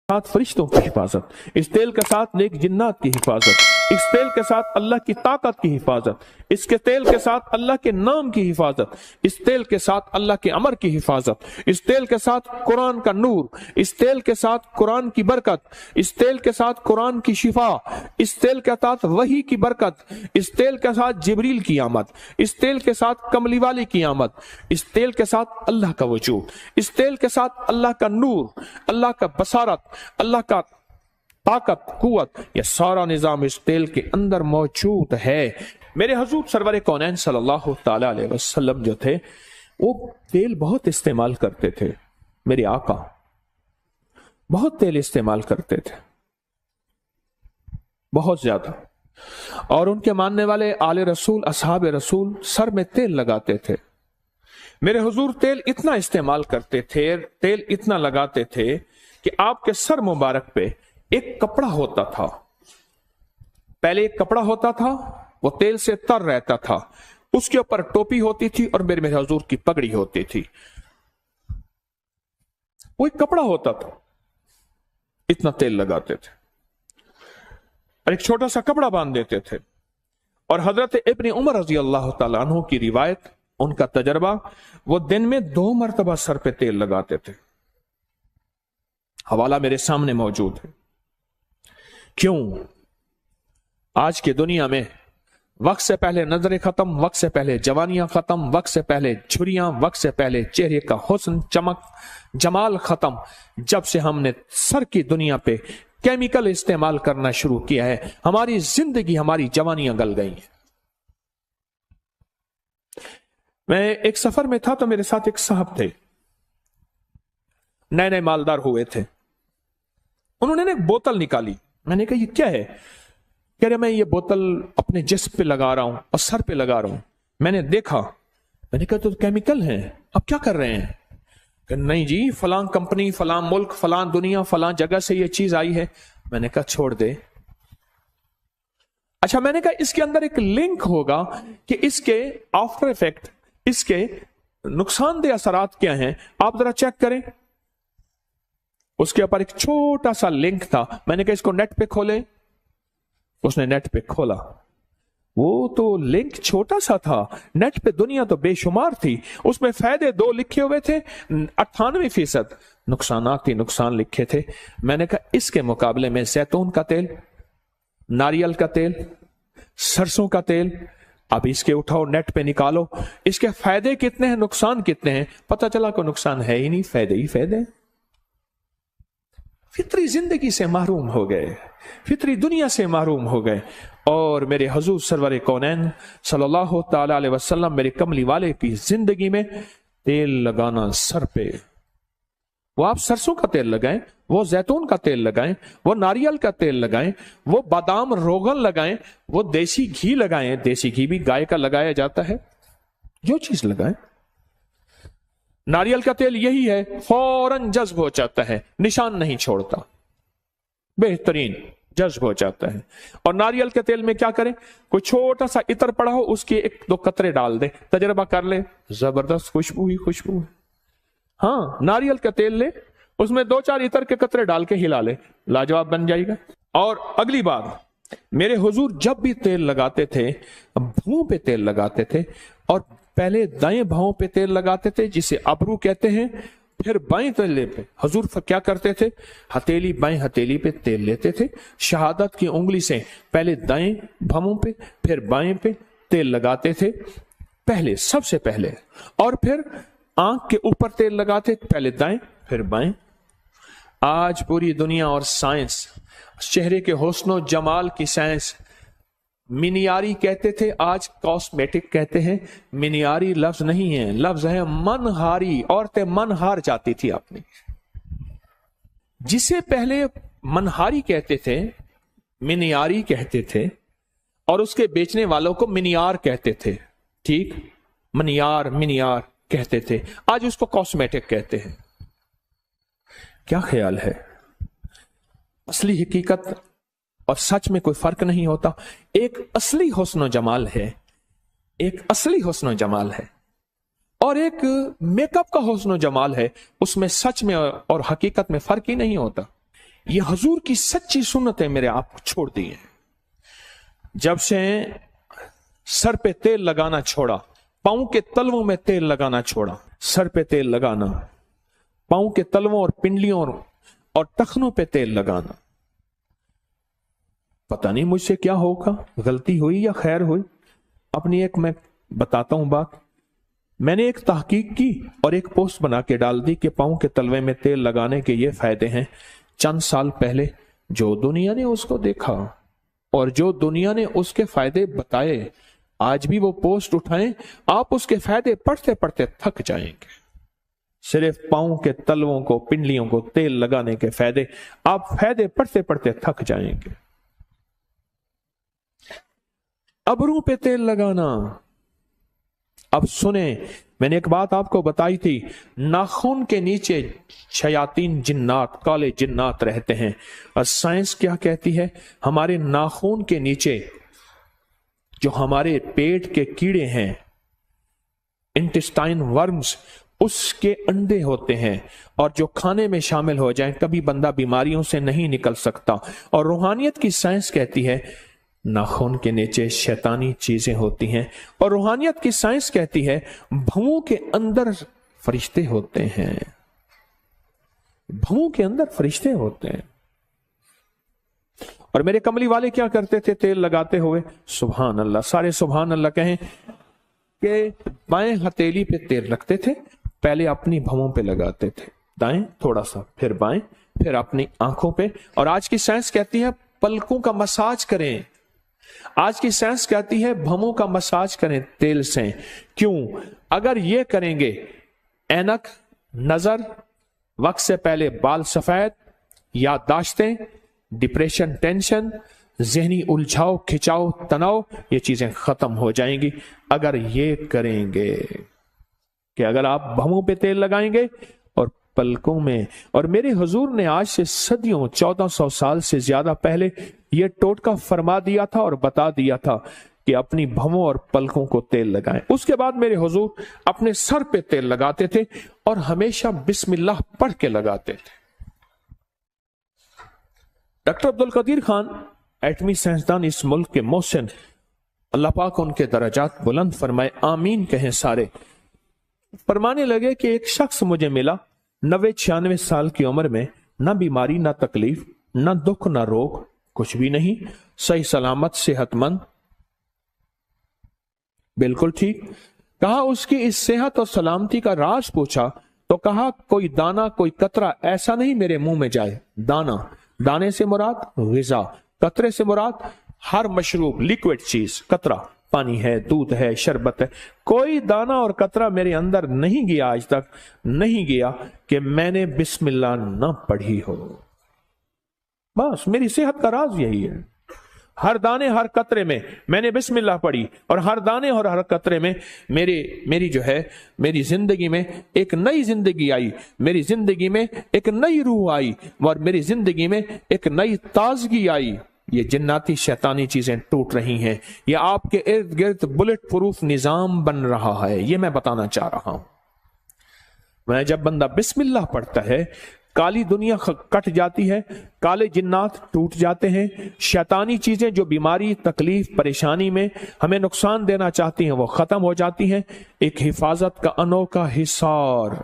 साथ फरिश्तों की हिफाजत, इस तेल के साथ नेक जिन्नात की हिफाजत, इस तेल के साथ अल्लाह की ताकत की हिफाजत, इसके तेल के साथ अल्लाह के नाम की हिफाजत, इस तेल के साथ अल्लाह के अमर की हिफाजत, इस तेल के साथ कुरान का नूर, इस तेल के साथ कुरान की बरकत, इस तेल के साथ कुरान की शिफा, इस तेल के साथ वही की बरकत, इस तेल के साथ जिब्रील की आमद, इस तेल के साथ कमली वाली की आमद, इस तेल के साथ अल्लाह का वजूद, इस तेल के साथ अल्लाह का नूर, अल्लाह का बसारत, अल्लाह का ताकत, कुव्वत, यह सारा निजाम इस तेल के अंदर मौजूद है। मेरे हुजूर सरवर कौनैन सल्लल्लाहु ताला अलैहि वसल्लम जो थे वो तेल बहुत इस्तेमाल करते थे। मेरे आका बहुत तेल इस्तेमाल करते थे, बहुत ज्यादा। और उनके मानने वाले आले रसूल, असहाब रसूल सर में तेल लगाते थे। मेरे हुजूर तेल इतना इस्तेमाल करते थे, तेल इतना लगाते थे कि आपके सर मुबारक पे एक कपड़ा होता था। पहले एक कपड़ा होता था, वो तेल से तर रहता था, उसके ऊपर टोपी होती थी और मेरे हुजूर की पगड़ी होती थी। वो एक कपड़ा होता था, इतना तेल लगाते थे और एक छोटा सा कपड़ा बांध देते थे। और हजरत इब्न उमर रजी अल्लाह तआला अन्हु की रिवायत, उनका तजर्बा, वो दिन में 2 मरतबा सर पे तेल लगाते थे। हवाला मेरे सामने मौजूद है। क्यों? आज की दुनिया में वक्त से पहले नजरें खत्म, वक्त से पहले जवानियां खत्म, वक्त से पहले झुर्रियां, वक्त से पहले चेहरे का हुस्न, चमक, जमाल खत्म। जब से हमने सर की दुनिया पे केमिकल इस्तेमाल करना शुरू किया है, हमारी जिंदगी, हमारी जवानियां गल गई हैं। मैं एक सफर में था तो मेरे साथ एक साहब थे, नए नए मालदार हुए थे। उन्होंने एक बोतल निकाली। मैंने कहा ये क्या है? कह रहे मैं ये बोतल अपने जिस्म पे लगा रहा हूं और सर पे लगा रहा हूं। मैंने देखा, मैंने कहा तो केमिकल है, अब क्या कर रहे हैं? कि नहीं जी, फलां कंपनी, फलां मुल्क, फलां दुनिया, फलां जगह से ये चीज आई है। मैंने कहा छोड़ दे। अच्छा, मैंने कहा इसके अंदर एक लिंक होगा कि इसके आफ्टर इफेक्ट, इसके नुकसानदेह असरात क्या हैं, आप जरा चेक करें। उसके ऊपर एक छोटा सा लिंक था। मैंने कहा इसको नेट पे खोले। उसने नेट पे खोला, वो तो लिंक छोटा सा था, नेट पे दुनिया तो बेशुमार थी। उसमें फायदे 2 लिखे हुए थे, 98% नुकसानात ही नुकसान लिखे थे। मैंने कहा इसके मुकाबले में जैतून का तेल, नारियल का तेल, सरसों का तेल, अब इसके उठाओ, नेट पे निकालो, इसके फायदे कितने हैं, नुकसान कितने हैं। पता चला कोई नुकसान है ही नहीं, फायदे ही फायदे। फितरी जिंदगी से महरूम हो गए, फितरी दुनिया से महरूम हो गए। और मेरे हुजूर सरवर कौनैन सल्लल्लाहु ताला अलैहि वसल्लम, मेरे कमली वाले की जिंदगी में तेल लगाना सर पे, वो आप सरसों का तेल लगाएं, वो जैतून का तेल लगाएं, वो नारियल का तेल लगाएं, वो बादाम रोगन लगाएं, वो देसी घी लगाएं। देसी घी भी गाय का लगाया जाता है, जो चीज लगाएं। नारियल का तेल यही है, फौरन जज्ब हो जाता है, निशान नहीं छोड़ता, बेहतरीन जज्ब हो जाता है। और नारियल के तेल में क्या करें, कोई छोटा सा इत्र पड़ा हो, उसके 1-2 कतरे डाल दे, तजर्बा कर ले, जबरदस्त खुशबू ही खुशबू है। हाँ, नारियल का तेल ले, उसमें 2-4 इत्र के कतरे डाल के हिला ले, लाजवाब बन जाएगा। और अगली बात, मेरे हुजूर जब भी तेल लगाते थे, भुओं पे तेल लगाते थे। और पहले दाएं भावों पे तेल लगाते थे, जिसे अबरू कहते हैं, फिर बाएं तले पे हुजूर क्या करते थे, हथेली, बाएं हथेली पे तेल लेते थे, शहादत की उंगली से पहले दाएं भवों पे फिर बाएं पे तेल लगाते थे, पहले, सबसे पहले। और फिर आंख के ऊपर तेल लगाते, पहले दाएं फिर बाएं। आज पूरी दुनिया और साइंस, चेहरे के हुस्न जमाल की साइंस, मिनियारी कहते थे, आज कॉस्मेटिक कहते हैं। मिनियारी लफ्ज नहीं है, लफ्ज है मनहारी। औरतें मन हार जाती थी अपनी। जिसे पहले मनहारी कहते थे, मिनियारी कहते थे, और उसके बेचने वालों को मिनियार कहते थे। ठीक, मनियार, मिनियार कहते थे, आज उसको कॉस्मेटिक कहते हैं। क्या ख्याल है? असली हकीकत और सच में कोई फर्क नहीं होता। एक असली हुस्न जमाल है, एक असली हुस्न जमाल है, और एक मेकअप का हुस्न जमाल है। उसमें सच में और हकीकत में फर्क ही नहीं होता। یہ حضور کی سچی سنتیں میرے آپ کو چھوڑ دی ہیں. جب سے سر پہ تیل لگانا چھوڑا، پاؤں کے تلووں میں تیل لگانا چھوڑا، سر پہ تیل لگانا، پاؤں کے تلووں اور پنڈلیوں اور ٹخنوں پہ تیل لگانا، پتہ نہیں مجھ سے کیا ہوگا، غلطی ہوئی یا خیر ہوئی. اپنی ایک میں بتاتا ہوں بات. میں نے ایک تحقیق کی اور ایک پوسٹ بنا کے ڈال دی کہ پاؤں کے تلوے میں تیل لگانے کے یہ فائدے ہیں. چند سال پہلے جو دنیا نے اس کو دیکھا اور جو دنیا نے اس کے فائدے بتائے، آج بھی وہ پوسٹ اٹھائیں، آپ اس کے فائدے پڑھتے پڑھتے تھک جائیں گے. صرف پاؤں کے تلووں کو، پنڈلیوں کو تیل لگانے کے فائدے، آپ فائدے پڑھتے پڑھتے تھک جائیں گے. ابروں پہ تیل لگانا. اب سنیں، میں نے ایک بات آپ کو بتائی تھی، ناخن کے نیچے شیاطین جنات، کالے جنات رہتے ہیں. اور سائنس کیا کہتی ہے؟ ہمارے ناخن کے نیچے جو ہمارے پیٹ کے کیڑے ہیں، انٹسٹائن ورمز، اس کے انڈے ہوتے ہیں، اور جو کھانے میں شامل ہو جائیں کبھی بندہ بیماریوں سے نہیں نکل سکتا. اور روحانیت کی سائنس کہتی ہے ناخن کے نیچے شیطانی چیزیں ہوتی ہیں، اور روحانیت کی سائنس کہتی ہے بھوؤں کے اندر فرشتے ہوتے ہیں. بھوؤں کے اندر فرشتے ہوتے ہیں. اور میرے کملی والے کیا کرتے تھے تیل لگاتے ہوئے؟ سبحان اللہ، سارے سبحان اللہ کہیں، کہ بائیں ہتھیلی پہ تیل رکھتے تھے، پہلے اپنی بھوؤں پہ لگاتے تھے، دائیں تھوڑا سا، پھر بائیں، پھر اپنی آنکھوں پہ. اور آج کی سائنس کہتی ہے پلکوں کا مساج کریں. آج کی سائنس کہتی ہے بھوؤں کا مساج کریں تیل سے. کیوں؟ اگر یہ کریں گے، اینک، نظر، وقت سے پہلے بال سفید، یادداشتیں، ڈپریشن، ٹینشن، ذہنی الجھاؤ، کھچاؤ، تناؤ، یہ چیزیں ختم ہو جائیں گی اگر یہ کریں گے کہ اگر آپ بھوؤں پہ تیل لگائیں گے اور پلکوں میں. اور میرے حضور نے آج سے صدیوں، 1400 سال سے زیادہ پہلے یہ ٹوٹکا فرما دیا تھا اور بتا دیا تھا کہ اپنی بھوؤں اور پلکوں کو تیل لگائیں. اس کے بعد میرے حضور اپنے سر پہ تیل لگاتے تھے اور ہمیشہ بسم اللہ پڑھ کے لگاتے تھے. ڈاکٹر عبدالقدیر خان، ایٹمی سائنسدان اس ملک کے محسن، اللہ پاک ان کے درجات بلند فرمائے، آمین کہیں سارے. فرمانے لگے کہ ایک شخص مجھے ملا 90-96 سال کی عمر میں، نہ بیماری، نہ تکلیف، نہ دکھ، نہ روگ، کچھ بھی نہیں، صحیح سلامت، صحت مند، بالکل ٹھیک. کہا اس کی اس صحت اور سلامتی کا راز پوچھا تو کہا کوئی دانا، کوئی قطرہ ایسا نہیں میرے منہ میں جائے. دانا، دانے سے مراد غذا، قطرے سے مراد ہر مشروب، لیکوڈ چیز. قطرہ پانی ہے، دودھ ہے، شربت ہے. کوئی دانا اور قطرہ میرے اندر نہیں گیا، آج تک نہیں گیا کہ میں نے بسم اللہ نہ پڑھی ہو. بس میری صحت کا راز یہی ہے. ہر دانے، ہر قطرے میں میں نے بسم اللہ پڑھی، اور ہر دانے اور ہر قطرے میں میری زندگی میں ایک نئی زندگی آئی، میری زندگی میں ایک نئی روح آئی، اور میری زندگی میں ایک نئی تازگی آئی. یہ جناتی شیطانی چیزیں ٹوٹ رہی ہیں. یہ آپ کے ارد گرد بلٹ پروف نظام بن رہا ہے. یہ میں بتانا چاہ رہا ہوں. میں جب بندہ بسم اللہ پڑھتا ہے، کالی دنیا کٹ جاتی ہے، کالے جنات ٹوٹ جاتے ہیں، شیطانی چیزیں جو بیماری، تکلیف، پریشانی میں ہمیں نقصان دینا چاہتی ہیں وہ ختم ہو جاتی ہیں. ایک حفاظت کا انوکھا حصار،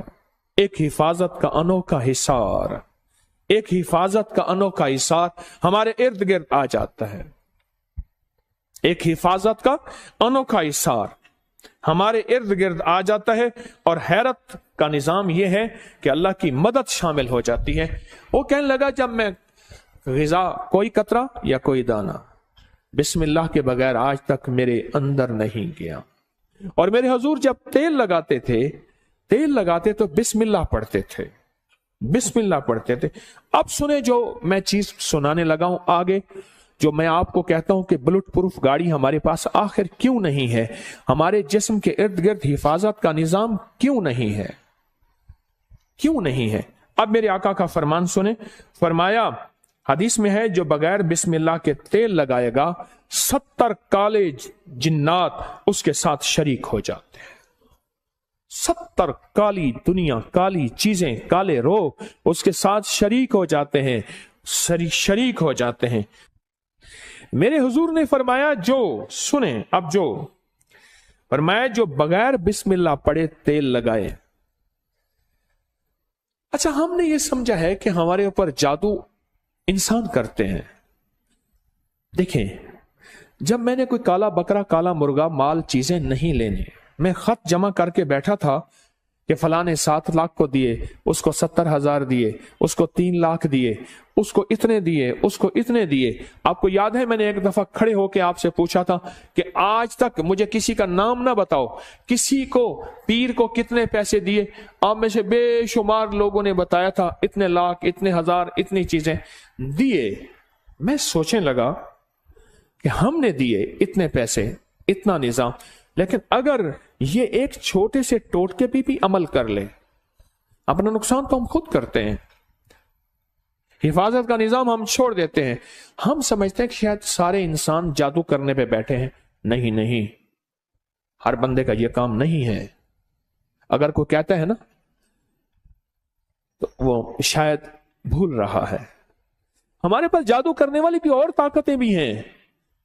ایک حفاظت کا انوکھا حصار، ایک حفاظت کا انوکھا حصار ہمارے ارد گرد آ جاتا ہے. ایک حفاظت کا انوکھا حصار ہمارے ارد گرد آ جاتا ہے. اور حیرت کا نظام یہ ہے کہ اللہ کی مدد شامل ہو جاتی ہے. وہ کہنے لگا جب میں غذا، کوئی قطرہ یا کوئی دانہ بسم اللہ کے بغیر آج تک میرے اندر نہیں گیا. اور میرے حضور جب تیل لگاتے تو بسم اللہ پڑھتے تھے، بسم اللہ پڑھتے تھے. اب سنیں جو میں چیز سنانے لگا ہوں آگے، جو میں آپ کو کہتا ہوں کہ بلٹ پروف گاڑی ہمارے پاس آخر کیوں نہیں ہے، ہمارے جسم کے ارد گرد حفاظت کا نظام کیوں نہیں ہے، کیوں نہیں ہے. اب میرے آقا کا فرمان سنیں. فرمایا، حدیث میں ہے جو بغیر بسم اللہ کے تیل لگائے گا 70 کالے جنات اس کے ساتھ شریک ہو جاتے ہیں. 70 کالی دنیا، کالی چیزیں، کالے روگ اس کے ساتھ شریک ہو جاتے ہیں. शरीक हो जाते हैं। मेरे हुजूर ने फरमाया, जो सुने अब, जो फरमाया जो बगैर बिस्मिल्लाह पढ़े तेल लगाए। अच्छा, हमने ये समझा है कि हमारे ऊपर जादू इंसान करते हैं। देखें, जब मैंने कोई काला बकरा, काला मुर्गा, माल, चीजें नहीं लेने, मैं खत जमा करके बैठा था कि फलां ने 7 लाख को दिए, उसको 70,000 दिए, उसको 3 लाख दिए, उसको इतने दिए, उसको इतने दिए। आपको याद है मैंने एक दफा खड़े होकर आपसे पूछा था कि आज तक मुझे किसी का नाम ना बताओ, किसी को, पीर को कितने पैसे दिए। आप में से बेशुमार लोगों ने बताया था इतने लाख, इतने हजार, इतनी चीजें दिए। मैं सोचने लगा कि हमने दिए इतने पैसे, इतना निजाम, लेकिन अगर ये एक छोटे से टोटके पे भी अमल कर ले, अपना नुकसान तो हम खुद करते हैं। हिफाजत का निजाम हम छोड़ देते हैं। हम समझते हैं कि शायद सारे इंसान जादू करने पे बैठे हैं। नहीं नहीं, हर बंदे का ये काम नहीं है। अगर कोई कहता है ना, तो वो शायद भूल रहा है। हमारे पास जादू करने वाली भी और ताकतें भी हैं।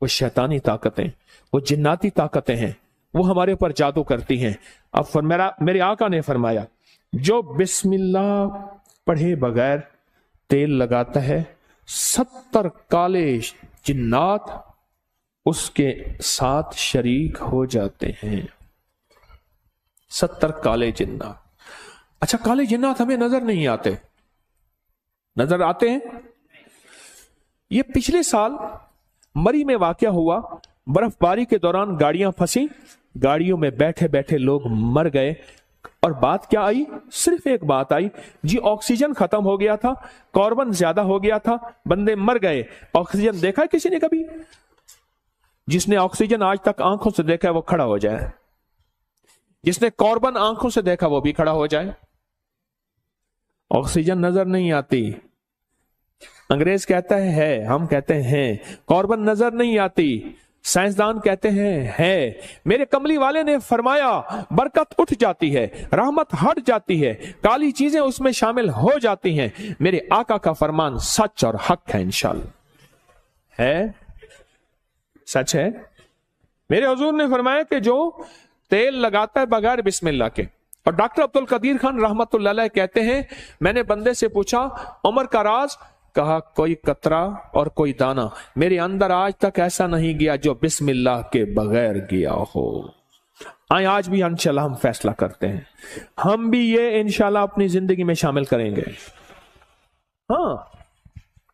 वो शैतानी ताकतें, वो जिन्नाती ताकतें हैं, वो हमारे ऊपर जादू करती हैं। अब मेरे आका ने फरमाया, जो बिस्मिल्लाह पढ़े बगैर तेल लगाता है, 70 काले जिन्नात उसके साथ शरीक हो जाते हैं। 70 काले जिन्नात। अच्छा, काले जिन्नात हमें नजर नहीं आते, नजर आते हैं। ये पिछले साल मरी में वाकया हुआ। बर्फबारी के दौरान गाड़ियां फंसी, गाड़ियों में बैठे बैठे लोग मर गए। और बात क्या आई? सिर्फ एक बात आई जी, ऑक्सीजन खत्म हो गया था, कार्बन ज्यादा हो गया था, बंदे मर गए। ऑक्सीजन देखा है किसी ने कभी? जिसने ऑक्सीजन आज तक आंखों से देखा है वो खड़ा हो जाए, जिसने कार्बन आंखों से देखा वो भी खड़ा हो जाए। ऑक्सीजन नजर नहीं आती, अंग्रेज कहता है, हम कहते हैं। कार्बन नजर नहीं आती, साइंसदान कहते हैं है। मेरे कमली वाले ने फरमाया, बरकत उठ जाती है, रहमत हट जाती है, काली चीजें उसमें शामिल हो जाती हैं। मेरे आका का फरमान सच और हक है, इंशाअल्लाह है, सच है। मेरे हुजूर ने फरमाया कि जो तेल लगाता है बगैर बिस्मिल्लाह के। और डॉक्टर अब्दुल कदीर खान रहमतुल्लाह अलैह कहते हैं, मैंने बंदे से पूछा उम्र का राज, कहा कोई कतरा और कोई दाना मेरे अंदर आज तक ऐसा नहीं गया जो बिस्मिल्लाह के बगैर गया हो। आज भी इंशाल्लाह हम फैसला करते हैं, हम भी ये इंशाल्लाह अपनी जिंदगी में शामिल करेंगे। हाँ,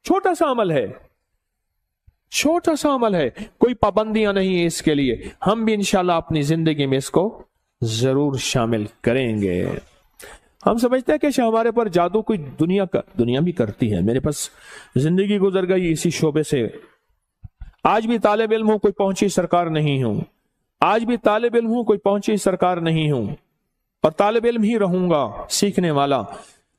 छोटा सा अमल है, छोटा सा अमल है, कोई पाबंदियां नहीं है इसके लिए। हम भी इंशाल्लाह अपनी जिंदगी में इसको जरूर शामिल करेंगे। हम समझते हैं कि हमारे पर जादू कोई दुनिया भी करती है। मेरे पास जिंदगी गुजर गई इसी शोबे से। आज भी तालिब इल्म हूं, कोई पहुंची सरकार नहीं हूं। आज भी तालिब इल्म हूं, कोई पहुंची सरकार नहीं हूं, और तालिब इल्म ही रहूंगा, सीखने वाला।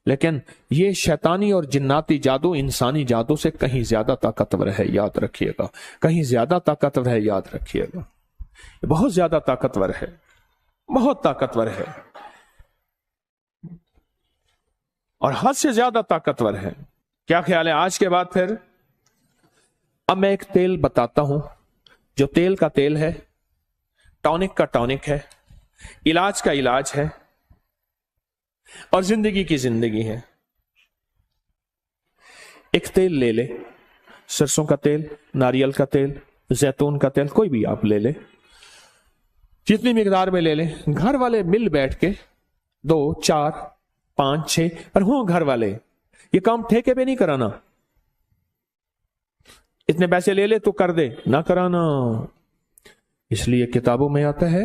लेकिन ये शैतानी और जिन्नाती जादू इंसानी जादू से कहीं ज्यादा ताकतवर है, याद रखिएगा। कहीं ज्यादा ताकतवर है, याद रखिएगा। बहुत ज्यादा ताकतवर है, बहुत ताकतवर है, और हद से ज्यादा ताकतवर है। क्या ख्याल है आज के बाद? फिर अब मैं एक तेल बताता हूं, जो तेल का तेल है, टॉनिक का टॉनिक है, इलाज का इलाज है, और जिंदगी की जिंदगी है। एक तेल ले ले, सरसों का तेल, नारियल का तेल, जैतून का तेल, कोई भी आप ले ले, जितनी मिकदार में ले ले। घर वाले मिल बैठ के 2, 4, 5, 6 पर हो घर वाले, ये काम ठेके पे नहीं कराना। इतने पैसे ले ले तो कर दे, ना कराना। इसलिए किताबों में आता है,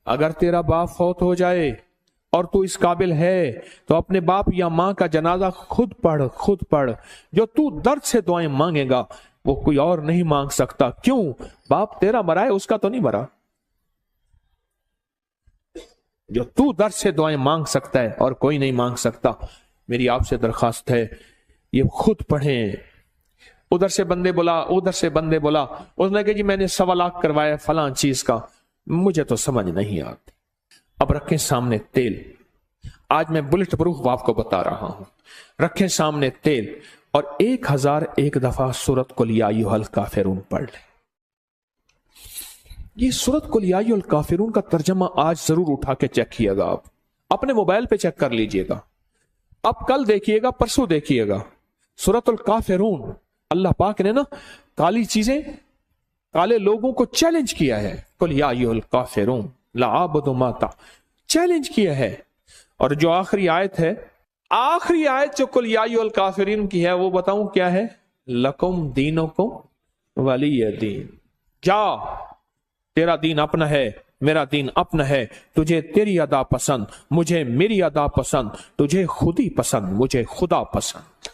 अगर तेरा बाप फौत हो जाए और तू इस काबिल है तो अपने बाप या मां का जनाजा खुद पढ़, खुद पढ़। जो तू दर्द से दुआएं मांगेगा वो कोई और नहीं मांग सकता। क्यों? बाप तेरा मरा है, उसका तो नहीं मरा। जो तू दर्द से दुआएं मांग सकता है और कोई नहीं मांग सकता। मेरी आपसे दरखास्त है, ये खुद पढ़ें। उधर से बंदे बोला, उधर से बंदे बोला, उसने कहा जी मैंने 1.25 लाख करवाया फलां चीज का, मुझे तो समझ नहीं आती। अब रखें सामने तेल, आज मैं बुलेट प्रूफ आपको बता रहा हूं। रखें सामने तेल, اور 1001 دفعہ سورت قل یا ایھا الکافرون پڑھ لیں۔ یہ سورت قل یا ایھا الکافرون کا ترجمہ آج ضرور اٹھا کے چیک کیے گا، آپ اپنے موبائل پہ چیک کر لیجئے گا، اب کل دیکھیے گا، پرسوں دیکھیے گا۔ سورت الکافرون، اللہ پاک نے نا کالی چیزیں، کالے لوگوں کو چیلنج کیا ہے، قل یا ایھا الکافرون لا اعبد ما چیلنج کیا ہے۔ اور جو آخری آیت ہے، آخری آیت جو قل یا ایھا الکافرون کی ہے، وہ بتاؤں کیا ہے؟ لکم دینکم ولی دین، جا تیرا دین اپنا ہے، میرا دین اپنا ہے، تجھے تیری ادا پسند، مجھے میری ادا پسند، تجھے خود ہی پسند، مجھے خدا پسند،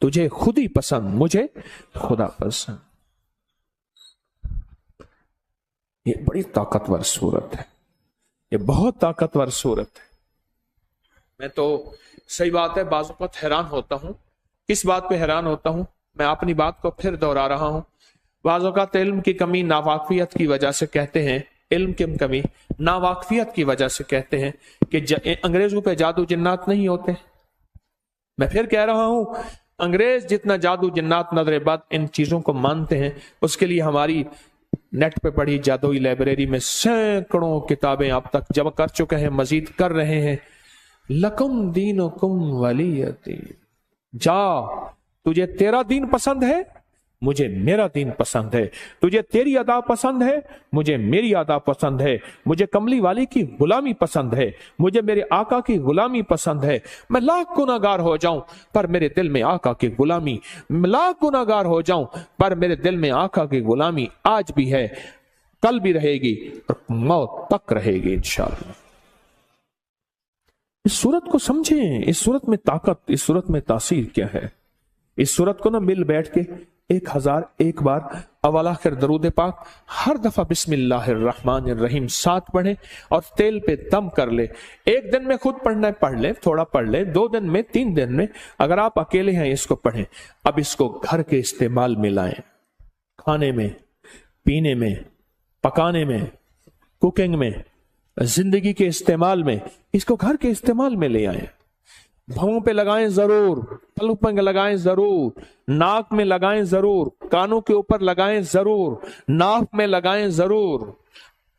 تجھے خود ہی پسند، مجھے خدا پسند۔ یہ بڑی طاقتور صورت ہے، یہ بہت طاقتور صورت ہے۔ میں تو صحیح بات ہے بعض اوقات حیران ہوتا ہوں۔ کس بات پہ حیران ہوتا ہوں؟ میں اپنی بات کو پھر دہرا رہا ہوں۔ بعض اوقات علم کی کمی، ناواقفیت کی وجہ سے کہتے ہیں، علم کی کمی ناواقفیت کی وجہ سے کہتے ہیں کہ انگریزوں پہ جادو جنات نہیں ہوتے۔ میں پھر کہہ رہا ہوں، انگریز جتنا جادو جنات نظر بد ان چیزوں کو مانتے ہیں، اس کے لیے ہماری نیٹ پہ پڑھی جادوئی لائبریری میں سینکڑوں کتابیں اب تک جمع کر چکے ہیں، مزید کر رہے ہیں۔ لکم دینکم ولی دین، جا تجھے تیرا دین پسند ہے، مجھے میرا دین پسند ہے، تجھے تیری ادا پسند ہے، مجھے میری ادا پسند ہے، مجھے کملی والی کی غلامی پسند ہے، مجھے میرے آقا کی غلامی پسند ہے۔ میں لاکھ گناہگار ہو جاؤں پر میرے دل میں آقا کی غلامی، لاکھ گناہگار ہو جاؤں پر میرے دل میں آقا کی غلامی آج بھی ہے، کل بھی رہے گی اور موت تک رہے گی انشاءاللہ۔ اس صورت کو سمجھیں، اس صورت میں طاقت، اس صورت میں تاثیر کیا ہے۔ اس صورت کو نہ مل بیٹھ کے 1001 بار اول آخر درود پاک ہر دفعہ بسم اللہ الرحمن الرحیم 7 پڑھیں اور تیل پہ دم کر لے۔ ایک دن میں خود پڑھنا ہے پڑھ لیں، تھوڑا پڑھ لیں، 2 دن میں، 3 دن میں، اگر آپ اکیلے ہیں اس کو پڑھیں۔ اب اس کو گھر کے استعمال میں لائیں، کھانے میں، پینے میں، پکانے میں، کوکنگ میں، زندگی کے استعمال میں، اس کو گھر کے استعمال میں لے آئیں۔ بھووں پہ لگائیں ضرور، پلو پہ لگائیں ضرور، ناک میں لگائیں ضرور، کانوں کے اوپر لگائیں ضرور، ناف میں لگائیں ضرور،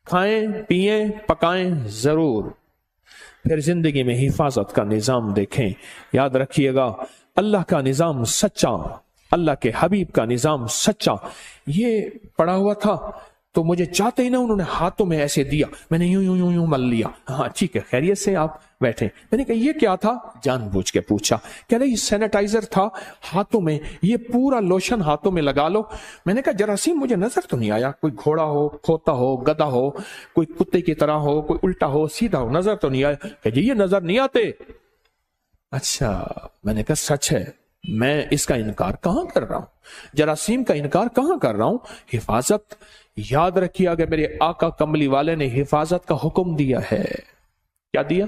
کھائیں پیئیں پکائیں ضرور۔ پھر زندگی میں حفاظت کا نظام دیکھیں۔ یاد رکھیے گا، اللہ کا نظام سچا، اللہ کے حبیب کا نظام سچا۔ یہ پڑا ہوا تھا تو مجھے چاہتے ہی نہ انہوں نے ہاتھوں میں ایسے دیا، میں نے یوں یوں یوں یوں مل لیا۔ ہاں ٹھیک ہے، خیریت سے آپ بیٹھے۔ میں نے کہا یہ کیا تھا؟ جان بوجھ کے پوچھا۔ کہہ رہے یہ سینیٹائزر تھا ہاتھوں میں، یہ پورا لوشن ہاتھوں میں لگا لو۔ میں نے کہا جراثیم مجھے نظر تو نہیں آیا، کوئی گھوڑا ہو، کھوتا ہو، گدھا ہو، کوئی کتے کی طرح ہو، کوئی الٹا ہو سیدھا ہو، نظر تو نہیں آیا۔ کہ جی یہ نظر نہیں آتے۔ اچھا، میں نے کہا سچ ہے، میں اس کا انکار کہاں کر رہا ہوں، جراثیم کا انکار کہاں کر رہا ہوں۔ حفاظت یاد رکھیے، اگر میرے آقا کملی والے نے حفاظت کا حکم دیا ہے، کیا دیا؟